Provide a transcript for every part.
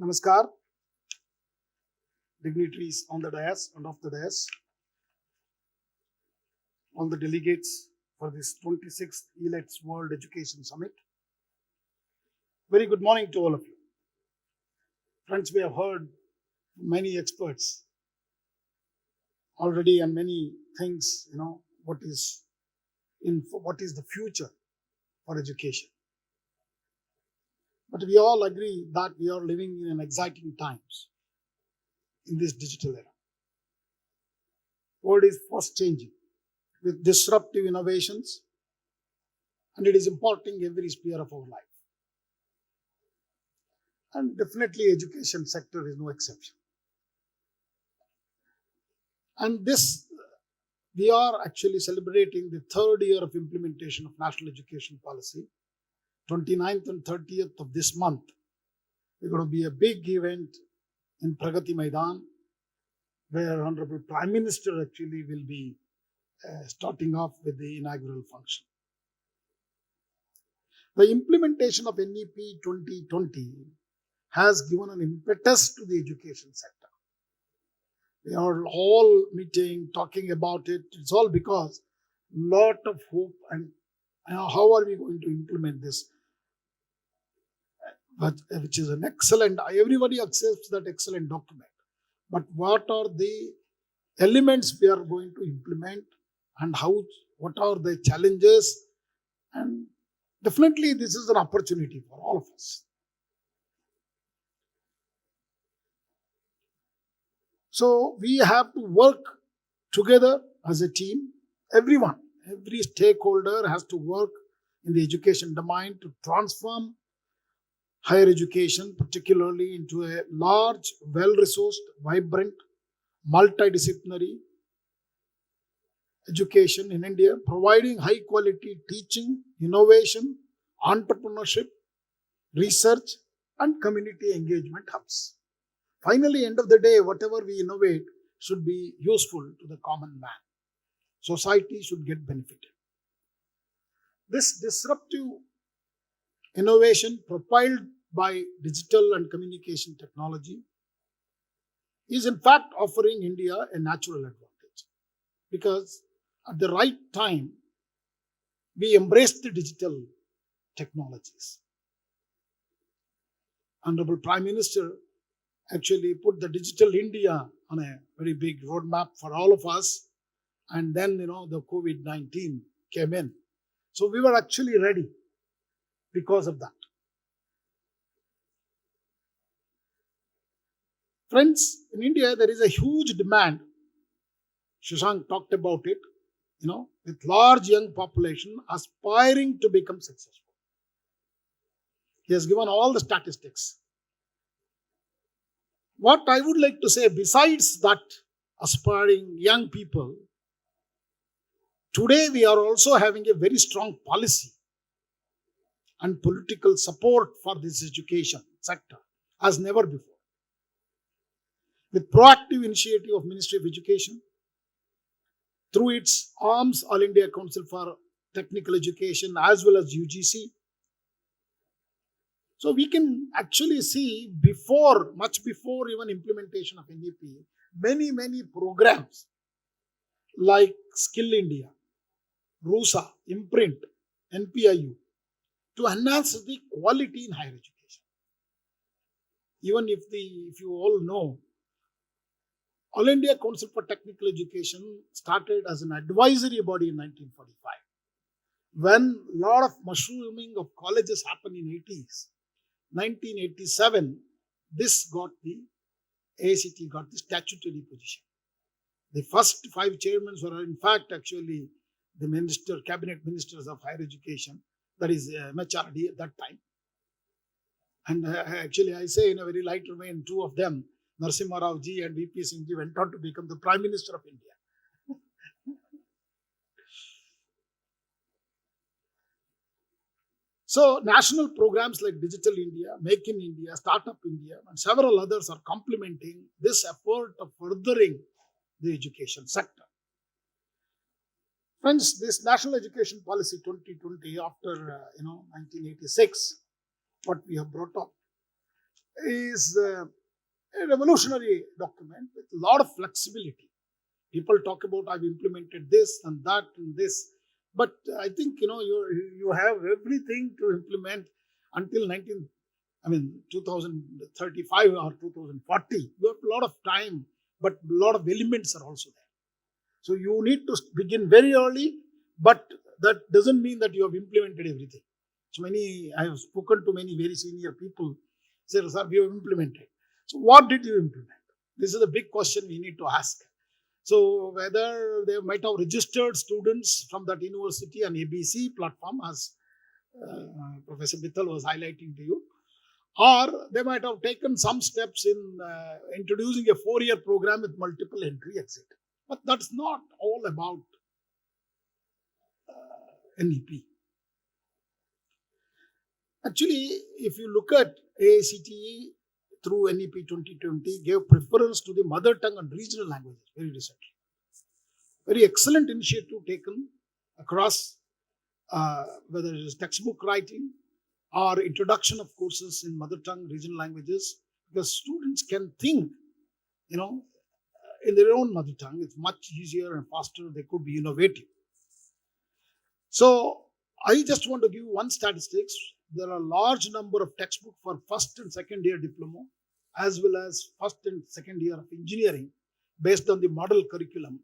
Namaskar, dignitaries on the dais and off the dais, all the delegates for this 26th Elets World Education Summit. Very good morning to all of you. Friends, we have heard many experts already and many things, what is the future for education. But we all agree that we are living in exciting times in this digital era. World is fast changing with disruptive innovations, and it is impacting every sphere of our life. And definitely education sector is no exception. And this, we are actually celebrating the third year of implementation of National Education Policy. 29th and 30th of this month, we're going to be a big event in Pragati Maidan, where Honorable Prime Minister actually will be starting off with the inaugural function. The implementation of NEP 2020 has given an impetus to the education sector. We are all meeting, talking about it. It's all because lot of hope and how are we going to implement this? But which is an excellent, everybody accepts that excellent document. But what are the elements we are going to implement and what are the challenges? And definitely this is an opportunity for all of us. So we have to work together as a team. Everyone, every stakeholder has to work in the education domain to transform higher education, particularly into a large, well-resourced, vibrant, multidisciplinary education in India, providing high-quality teaching, innovation, entrepreneurship, research, and community engagement hubs. Finally, end of the day, whatever we innovate should be useful to the common man. Society should get benefited. This disruptive innovation propelled by digital and communication technology is in fact offering India a natural advantage, because at the right time we embraced the digital technologies. Honorable Prime Minister actually put the digital India on a very big roadmap for all of us, and then the COVID-19 came in. So we were actually ready because of that. Friends, in India there is a huge demand. Shashank talked about it, with large young population aspiring to become successful. He has given all the statistics. What I would like to say, besides that aspiring young people, today we are also having a very strong policy and political support for this education sector as never before. With proactive initiative of Ministry of Education, through its arms, All India Council for Technical Education as well as UGC. So we can actually see much before even implementation of NEP, many programs like Skill India, RUSA, Imprint, NPIU, to enhance the quality in higher education. Even if you all know, All India Council for Technical Education started as an advisory body in 1945. When a lot of mushrooming of colleges happened in 80s, 1987, AICTE got the statutory position. The first 5 chairmen were in fact actually the cabinet ministers of higher education, that is MHRD at that time. And actually I say in a very lighter vein, 2 of them, Narasimha Rao ji and VP Singh ji, went on to become the Prime Minister of India. So national programs like Digital India, Make in India, Startup India, and several others are complementing this effort of furthering the education sector. Friends, this National Education Policy 2020 after 1986, what we have brought up, is a revolutionary document with a lot of flexibility. People talk about I've implemented this and that and this, but I think you have everything to implement until 2035 or 2040. You have a lot of time, but a lot of elements are also there. So you need to begin very early, but that doesn't mean that you have implemented everything. So I have spoken to many very senior people, say, sir, we have implemented. So what did you implement? This is a big question we need to ask. So whether they might have registered students from that university on ABC platform, as Professor Bittal was highlighting to you, or they might have taken some steps in introducing a 4-year program with multiple entry exit. But that's not all about NEP. Actually, if you look at AICTE through NEP 2020, gave preference to the mother tongue and regional languages very recently. Very excellent initiative taken across, whether it is textbook writing or introduction of courses in mother tongue, regional languages, because students can think, in their own mother tongue. It's much easier and faster. They could be innovative. So I just want to give one statistics. There are a large number of textbooks for first and second year diploma, as well as first and second year of engineering based on the model curriculum.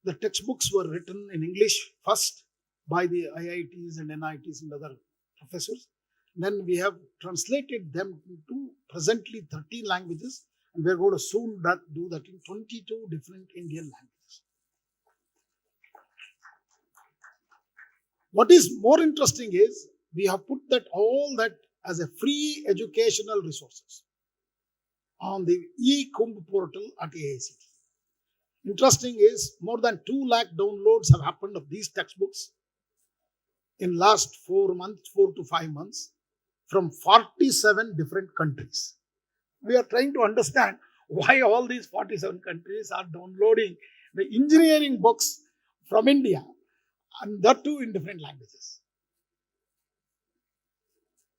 The textbooks were written in English first by the IITs and NITs and other professors. Then we have translated them into presently 13 languages, and we're going to soon do that in 22 different Indian languages. What is more interesting is we have put all that as a free educational resources on the eKumbh portal at AICTE. Interesting is more than 2 lakh downloads have happened of these textbooks in last 4 to 5 months from 47 different countries. We are trying to understand why all these 47 countries are downloading the engineering books from India, and that too in different languages.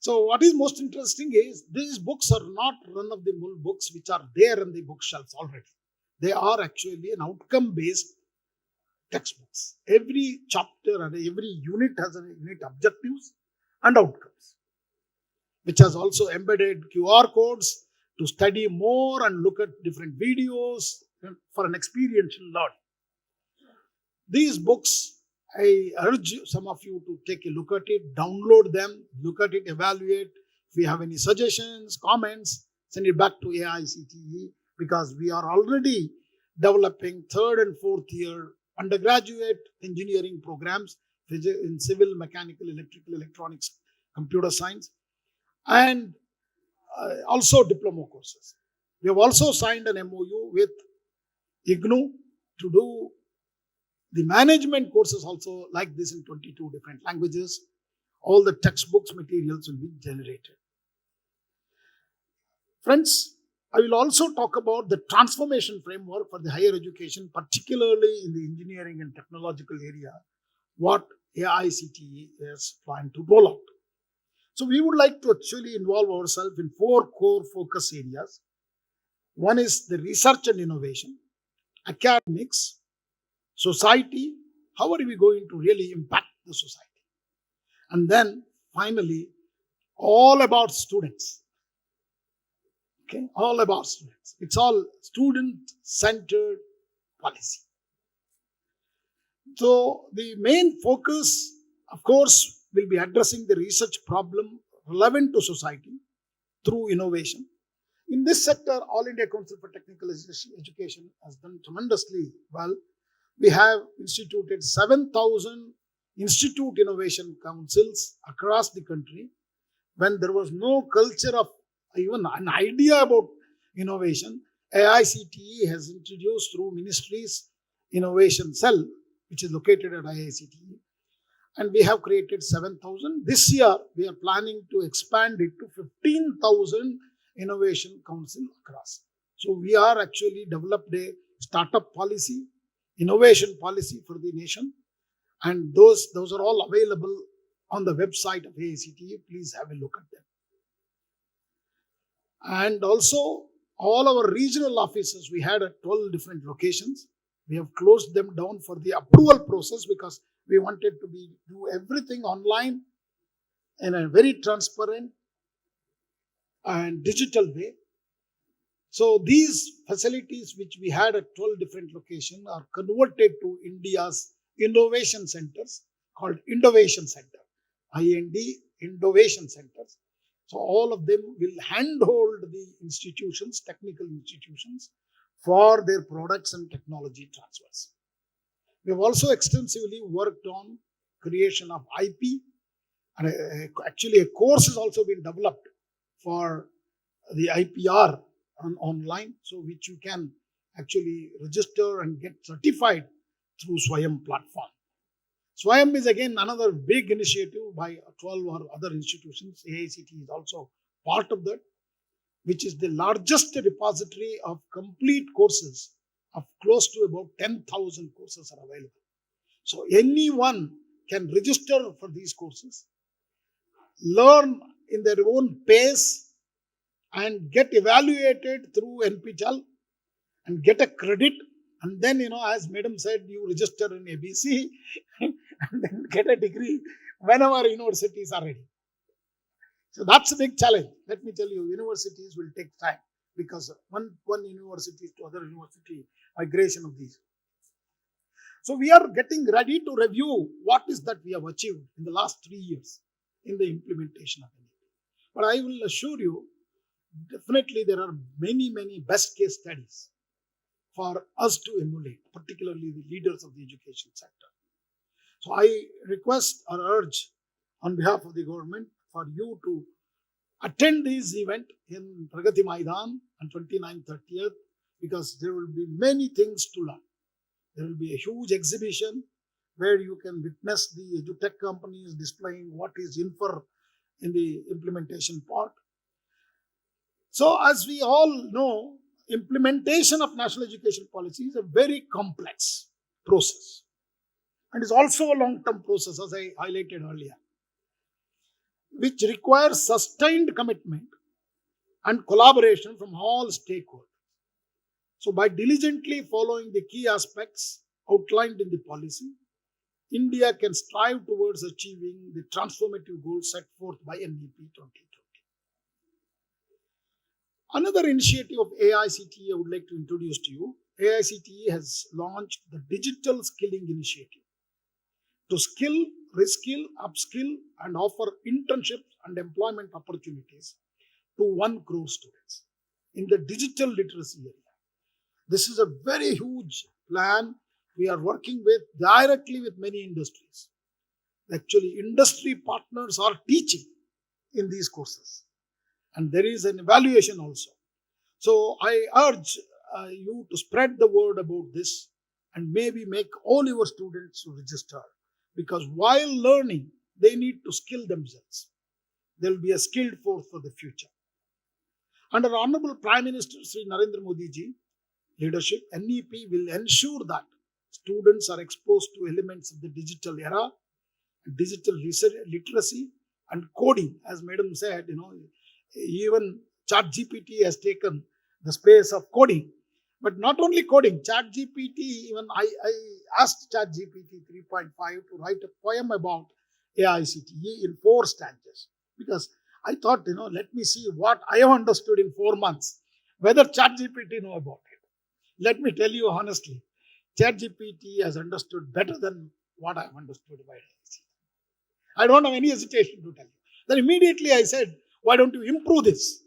So what is most interesting is these books are not run-of-the-mill books which are there in the bookshelves already. They are actually an outcome-based textbooks. Every chapter and every unit has a unit objectives and outcomes, which has also embedded QR codes to study more and look at different videos for an experiential learning. These books, I urge some of you to take a look at it, download them, look at it, evaluate. If you have any suggestions, comments, send it back to AICTE, because we are already developing 3rd and 4th year undergraduate engineering programs in civil, mechanical, electrical, electronics, computer science, and also diploma courses. We have also signed an MOU with IGNOU to do the management courses also like this in 22 different languages. All the textbooks materials will be generated. Friends, I will also talk about the transformation framework for the higher education, particularly in the engineering and technological area, what AICTE is planned to roll out. So we would like to actually involve ourselves in 4 core focus areas. One is the research and innovation, academics, society. How are we going to really impact the society? And then finally, all about students. Okay, all about students. It's all student-centered policy. So the main focus, of course, will be addressing the research problem relevant to society through innovation. In this sector, All India Council for Technical Education has done tremendously well. We have instituted 7,000 institute innovation councils across the country. When there was no culture of even an idea about innovation, AICTE has introduced through ministries innovation cell, which is located at IICTE, and we have created 7,000. This year, we are planning to expand it to 15,000 innovation council across. So we are actually developed a startup policy, innovation policy for the nation, and those are all available on the website of AICTE. Please have a look at them. And also all our regional offices, we had at 12 different locations. We have closed them down for the approval process because we wanted to do everything online in a very transparent and digital way. So these facilities which we had at 12 different locations are converted to India's innovation centers called Innovation Center, IND Innovation Centers. So all of them will handhold the institutions, technical institutions, for their products and technology transfers. We have also extensively worked on creation of IP, and actually a course has also been developed for the IPR online, so which you can actually register and get certified through Swayam platform. Swayam is again another big initiative by 12 or other institutions. AICTE is also part of that, which is the largest repository of complete courses of close to about 10,000 courses are available. So anyone can register for these courses, learn in their own pace, and get evaluated through NPTEL and get a credit. And then, as Madam said, you register in ABC and then get a degree whenever universities are ready. So that's a big challenge. Let me tell you, universities will take time because one university to other university, migration of these. So we are getting ready to review what is that we have achieved in the last 3 years in the implementation of it. But I will assure you, definitely there are many, many best case studies for us to emulate, particularly the leaders of the education sector. So I request or urge on behalf of the government for you to attend this event in Pragati Maidan on 29th, 30th, because there will be many things to learn. There will be a huge exhibition where you can witness the edutech companies displaying what is in the implementation part. So as we all know, implementation of national education policy is a very complex process. And is also a long-term process, as I highlighted earlier, which requires sustained commitment and collaboration from all stakeholders. So by diligently following the key aspects outlined in the policy, India can strive towards achieving the transformative goals set forth by NEP 2020. Another initiative of AICTE I would like to introduce to you. AICTE has launched the Digital Skilling Initiative to skill, reskill, upskill, and offer internships and employment opportunities to 1 crore students in the digital literacy area. This is a very huge plan. We are working directly with many industries. Actually, industry partners are teaching in these courses. And there is an evaluation also. So I urge you to spread the word about this and maybe make all your students to register. Because while learning, they need to skill themselves. There will be a skilled force for the future. Under Honorable Prime Minister Sri Narendra Modi ji leadership, NEP will ensure that students are exposed to elements of the digital era, digital literacy, and coding. As Madam said, even ChatGPT has taken the space of coding. But not only coding, ChatGPT, even I asked ChatGPT 3.5 to write a poem about AICTE in 4 stanzas. Because I thought, let me see what I have understood in 4 months, whether ChatGPT know about it. Let me tell you honestly, ChatGPT has understood better than what I have understood about AICTE. I don't have any hesitation to tell you. Then immediately I said, why don't you improve this?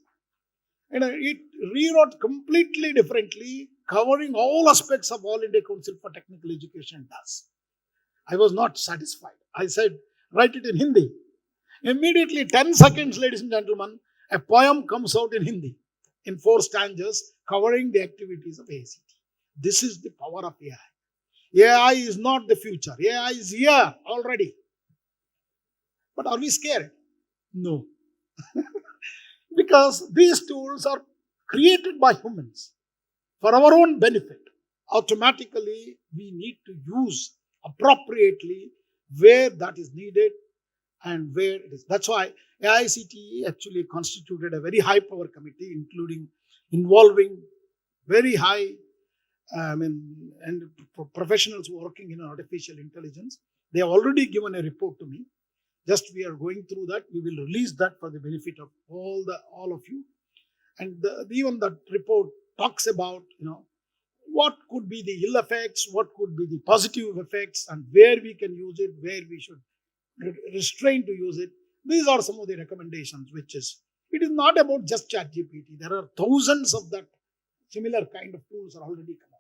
It rewrote completely differently, covering all aspects of All India Council for Technical Education does. I was not satisfied. I said, write it in Hindi. Immediately, 10 seconds, ladies and gentlemen, a poem comes out in Hindi in 4 stanzas covering the activities of AICTE. This is the power of AI. AI is not the future. AI is here already. But are we scared? No. Because these tools are created by humans for our own benefit. Automatically, we need to use appropriately where that is needed and where it is. That's why AICTE actually constituted a very high power committee, involving very high, and professionals working in artificial intelligence. They have already given a report to me. Just we are going through that. We will release that for the benefit of all of you. And even that report talks about, what could be the ill effects, what could be the positive effects, and where we can use it, where we should restrain to use it. These are some of the recommendations, it is not about just ChatGPT. There are thousands of that similar kind of tools are already come out.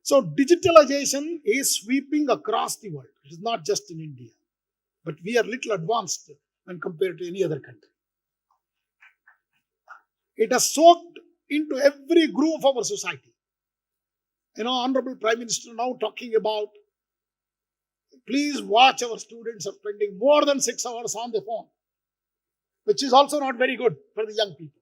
So digitalization is sweeping across the world. It is not just in India, but we are little advanced when compared to any other country. It has soaked into every groove of our society. Honorable Prime Minister now talking about, please watch, our students are spending more than 6 hours on the phone, which is also not very good for the young people.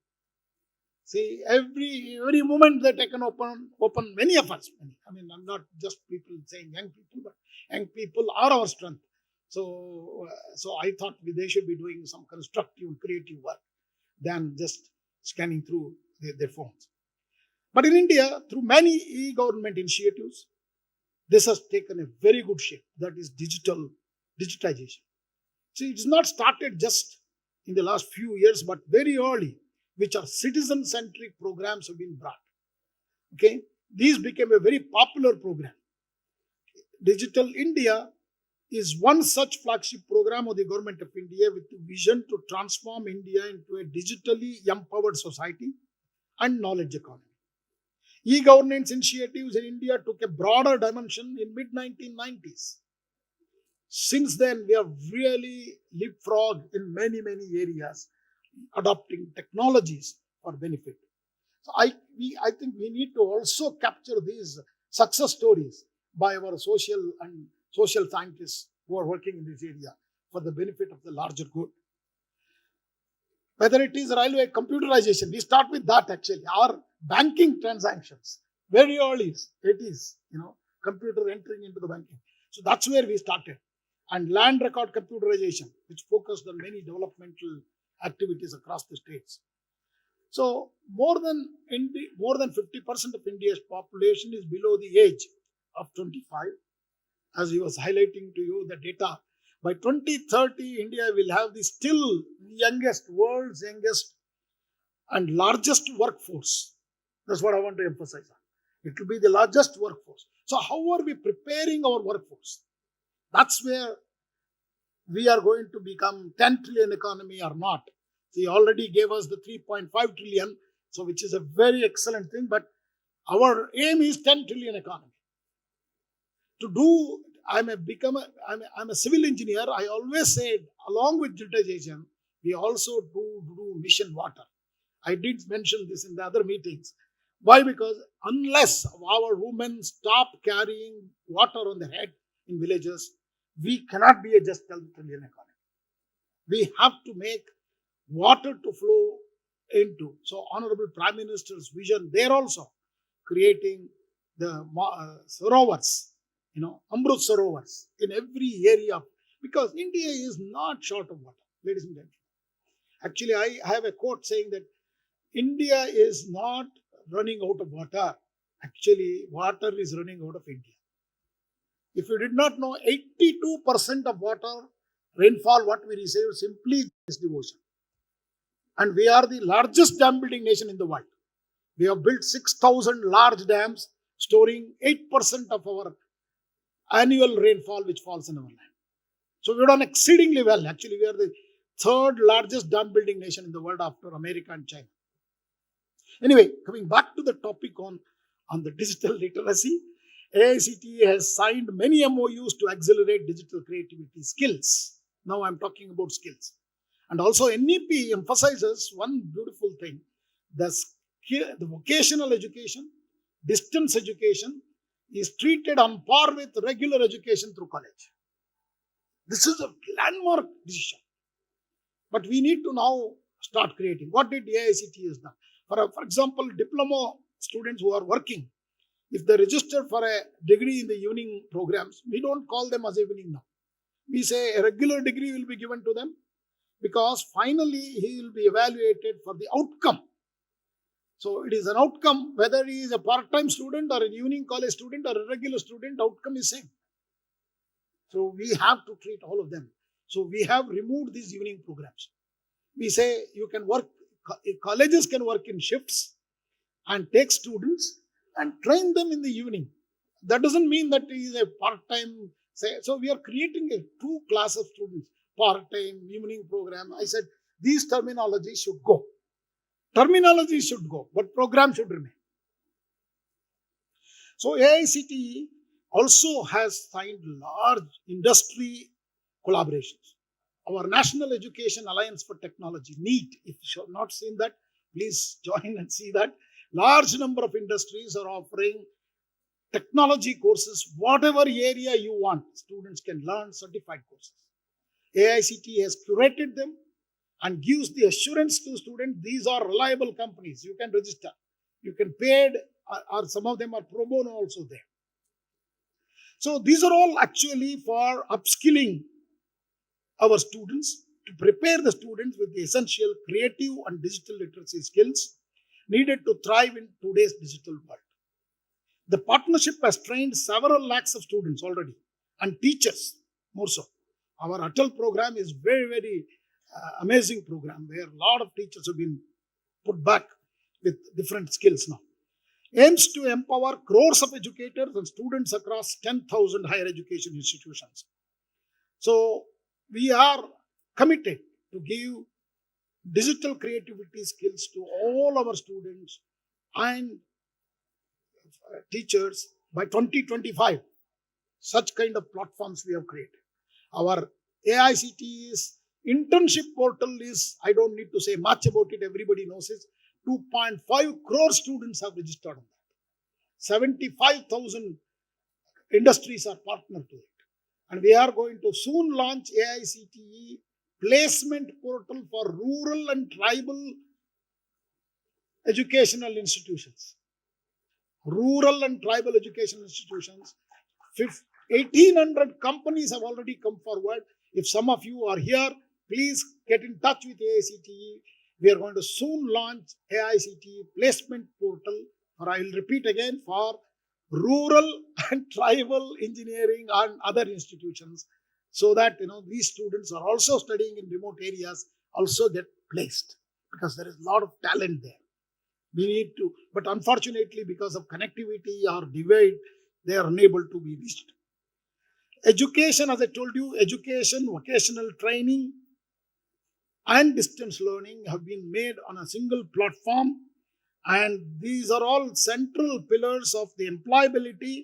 See, every moment that I can open many of us. I'm not just people saying young people, but young people are our strength. So I thought they should be doing some constructive, creative work than just scanning through their phones. But in India, through many e-government initiatives, this has taken a very good shape. That is digitization. See, it's not started just in the last few years, but very early, which are citizen-centric programs have been brought. Okay, these became a very popular program. Digital India is one such flagship program of the Government of India with the vision to transform India into a digitally empowered society and knowledge economy. E-governance initiatives in India took a broader dimension in mid-1990s. Since then, we have really leapfrogged in many areas, adopting technologies for benefit. So I think we need to also capture these success stories by our social scientists who are working in this area for the benefit of the larger good. Whether it is railway computerization, we start with that actually. Our banking transactions, very early, it is, computer entering into the banking. So that's where we started. And land record computerization, which focused on many developmental activities across the states. So more than 50% of India's population is below the age of 25. As he was highlighting to you the data, by 2030, India will have the still world's youngest and largest workforce. That's what I want to emphasize on. It will be the largest workforce. So how are we preparing our workforce? That's where we are going to become 10 trillion economy or not. He already gave us the 3.5 trillion, so which is a very excellent thing, but our aim is 10 trillion economy. To do, I'm a civil engineer. I always said, along with digitization, we also do mission water. I did mention this in the other meetings. Why? Because unless our women stop carrying water on their head in villages, we cannot be a just 10 trillion economy. We have to make water to flow into. So, Honorable Prime Minister's vision, they're also creating the sarovars, Amrut sarovars in every area, because India is not short of water, ladies and gentlemen. Actually, I have a quote saying that India is not running out of water. Actually, water is running out of India. If you did not know, 82% of water rainfall what we receive simply is the ocean. And we are the largest dam building nation in the world. We have built 6,000 large dams, storing 8% of our annual rainfall which falls in our land. So we've done exceedingly well. Actually, we are the third largest dam building nation in the world after America and China. Anyway, coming back to the topic on the digital literacy, AICTE has signed many MOUs to accelerate digital creativity skills. Now I'm talking about skills. And also NEP emphasizes one beautiful thing, the vocational education, distance education is treated on par with regular education through college. This is a landmark decision. But we need to now start creating. What did AICTE has done? For example, diploma students who are working, if they register for a degree in the evening programs, we don't call them as evening now. We say a regular degree will be given to them because finally he will be evaluated for the outcome. So it is an outcome, whether he is a part-time student or a evening college student or a regular student, outcome is same. So we have to treat all of them. So we have removed these evening programs. We say you can work, colleges can work in shifts and take students and train them in the evening. That doesn't mean that he is a part-time. So we are creating a two class of students, part-time, evening program. I said these terminologies should go. Terminology should go, but program should remain. So AICTE also has signed large industry collaborations. Our National Education Alliance for Technology, NEET, if you have not seen that, please join and see that. Large number of industries are offering technology courses, whatever area you want. Students can learn certified courses. AICTE has curated them and gives the assurance to students, these are reliable companies. You can register. You can pay, or some of them are pro bono also there. So these are all actually for upskilling our students, to prepare the students with the essential creative and digital literacy skills needed to thrive in today's digital world. The partnership has trained several lakhs of students already and teachers more so. Our ATAL program is very amazing program where a lot of teachers have been put back with different skills now. Aims to empower crores of educators and students across 10,000 higher education institutions. So we are committed to give digital creativity skills to all our students and teachers by 2025. Such kind of platforms we have created. Our AICTE's internship portal is, I don't need to say much about it, everybody knows it. 2.5 crore students have registered on that. 75,000 industries are partner to it. And we are going to soon launch AICTE placement portal for rural and tribal educational institutions. Rural and tribal educational institutions. 1,800 companies have already come forward. If some of you are here, please get in touch with AICTE. We are going to soon launch AICTE placement portal, or I will repeat again, for rural and tribal engineering and other institutions, so that these students are also studying in remote areas, also get placed, because there is a lot of talent there. We need to, but unfortunately, because of connectivity or divide, they are unable to be reached. Education, as I told you, education, vocational training, and distance learning have been made on a single platform, and these are all central pillars of the employability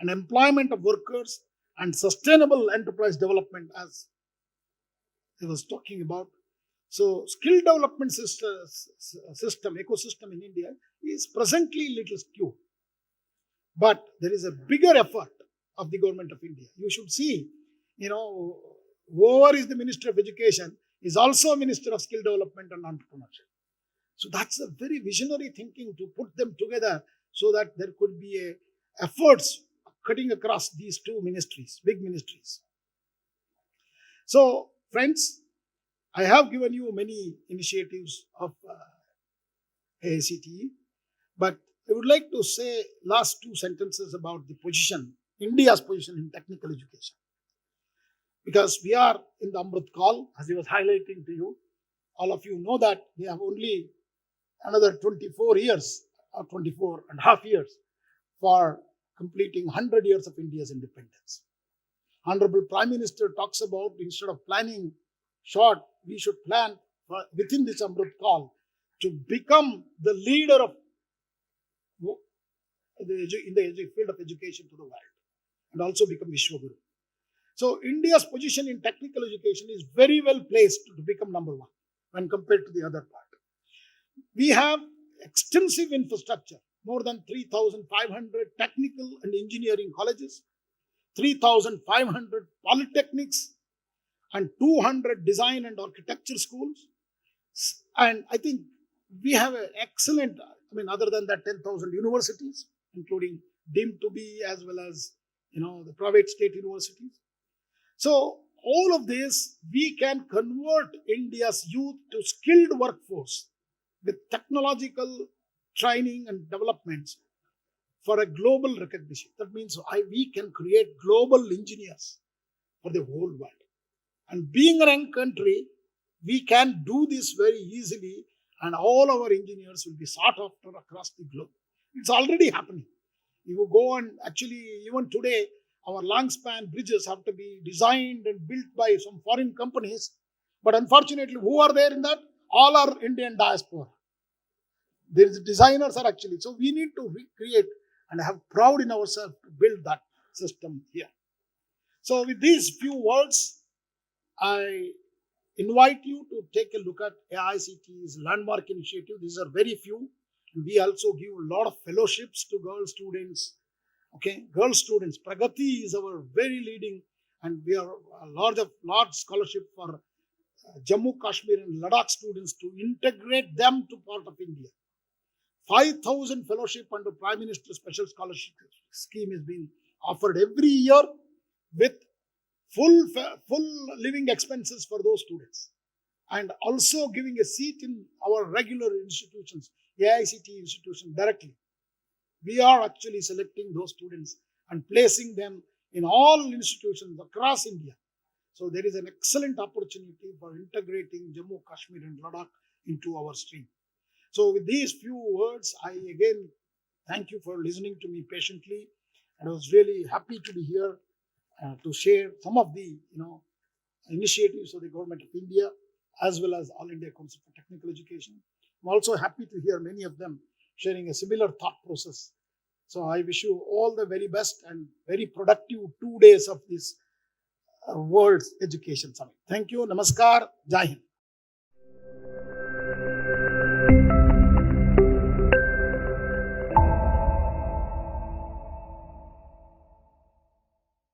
and employment of workers and sustainable enterprise development, as I was talking about. So skill development system, ecosystem in India is presently little skewed. But there is a bigger effort of the government of India. You should see, whoever is the Minister of Education is also a Minister of Skill Development and Entrepreneurship. So that's a very visionary thinking to put them together so that there could be efforts cutting across these two ministries, big ministries. So, friends, I have given you many initiatives of AICTE, but I would like to say last two sentences about the position, India's position in technical education. Because we are in the Amrit Kaal, as I was highlighting to you, all of you know that we have only another 24 years or 24 and a half years for completing 100 years of India's independence. Honorable Prime Minister talks about, instead of planning short, we should plan within this Amrit Kaal to become the leader of in the field of education to the world, and also become Vishwaguru. So India's position in technical education is very well placed to become number one when compared to the other part. We have extensive infrastructure, more than 3,500 technical and engineering colleges, 3,500 polytechnics, and 200 design and architecture schools. And I think we have an excellent, other than that, 10,000 universities, including deemed to be as well as, the private state universities. So all of this, we can convert India's youth to skilled workforce with technological training and developments for a global recognition. That means we can create global engineers for the whole world. And being a young country, we can do this very easily, and all our engineers will be sought after across the globe. It's already happening. You go and actually, even today, our long span bridges have to be designed and built by some foreign companies. But unfortunately, who are there in that? All are Indian diaspora. There is designers are actually. So we need to recreate and have proud in ourselves to build that system here. So with these few words, I invite you to take a look at AICTE's landmark initiative. These are very few. We also give a lot of fellowships to girl students. Okay, girl students. Pragati is our very leading, and we are a large scholarship for Jammu, Kashmir, and Ladakh students to integrate them to part of India. 5,000 fellowship under Prime Minister's Special Scholarship Scheme is being offered every year with full living expenses for those students, and also giving a seat in our regular institutions, AICTE institution directly. We are actually selecting those students and placing them in all institutions across India. So there is an excellent opportunity for integrating Jammu, Kashmir, and Ladakh into our stream. So with these few words, I again thank you for listening to me patiently, and I was really happy to be here to share some of the initiatives of the Government of India as well as All India Council for Technical Education. I'm also happy to hear many of them sharing a similar thought process. So I wish you all the very best and very productive 2 days of this World Education Summit. Thank you. Namaskar. Jai Hind.